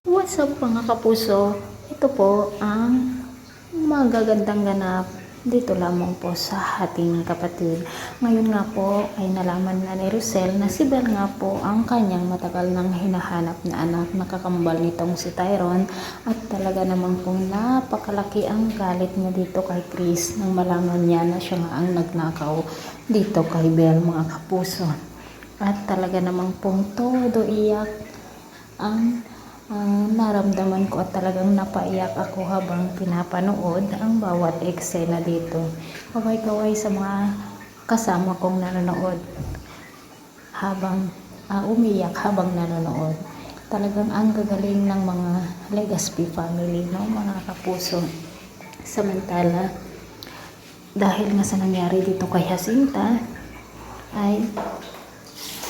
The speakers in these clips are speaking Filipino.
What's up mga kapuso? Ito po ang magagandang ganap dito lamang po sa ating kapatid. Ngayon nga po ay nalaman na ni Rosel na si Belle nga po ang kanyang matagal nang hinahanap na anak na kakambal nitong si Tyrone, at talaga namang pong napakalaki ang galit niya dito kay Chris nang malaman niya na siya nga ang nagnakaw dito kay Belle mga kapuso. At talaga namang pong todo iyak ang naramdaman ko, at talagang napaiyak ako habang pinapanood ang bawat eksena dito. Kaway-kaway sa mga kasama kong nanonood habang umiyak habang nanonood. Talagang ang gagaling ng mga Legaspi family, no, mga kapuso. Samantala, dahil nga sa nangyari dito kay Jacinta, ay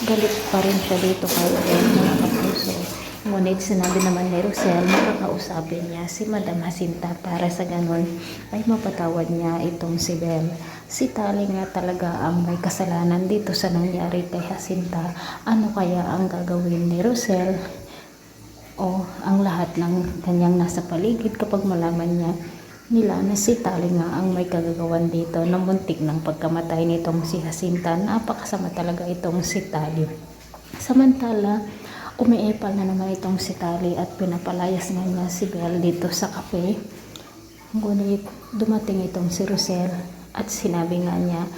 galit pa rin siya dito kay Belle mga kapuso. Ngunit sinabi naman ni Rosel na kakausapin niya si Madam Jacinta para sa ganun ay mapatawad niya itong si Belle. Si Tali nga talaga ang may kasalanan dito sa nangyari kay Jacinta. Ano kaya ang gagawin ni Rosel o ang lahat ng kanyang nasa paligid kapag malaman niya nila na si Tali nga ang may kagagawan dito na muntik ng pagkamatay nitong si Jacinta? Napakasama talaga itong si Tali. Samantala, umiepal na naman itong si Tali at pinapalayas nga niya si Belle dito sa kape. Ngunit dumating itong si Rosel at sinabi nga niya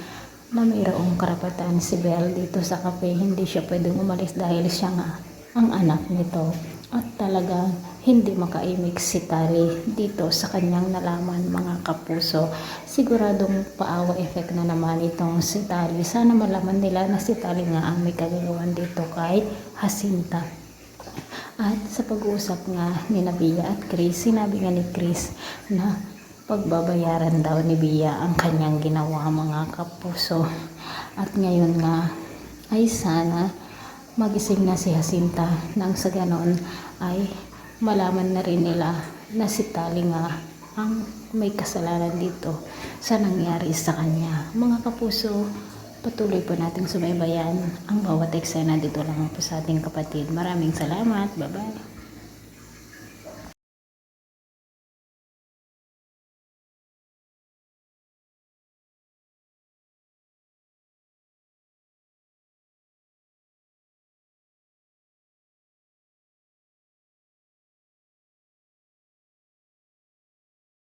na mayroong karapatan si Belle dito sa kape. Hindi siya pwedeng umalis dahil siya nga ang anak nito. At talaga hindi makaimik si Tali dito sa kanyang nalaman mga kapuso. Siguradong paawa effect na naman itong si Tali. Sana malaman nila na si Tali nga ang may kagagawan dito kay Jacinta. At sa pag-uusap nga ni Bia at Chris, sinabi nga ni Chris na pagbabayaran daw ni Bia ang kanyang ginawa mga kapuso. At ngayon nga ay sana magising na si Jacinta nang sa ganon ay malaman na rin nila na si Tali nga ang may kasalanan dito sa nangyari sa kanya. Mga kapuso, patuloy po nating subaybayan ang bawat eksena dito lang po sa ating kapatid. Maraming salamat. Bye-bye.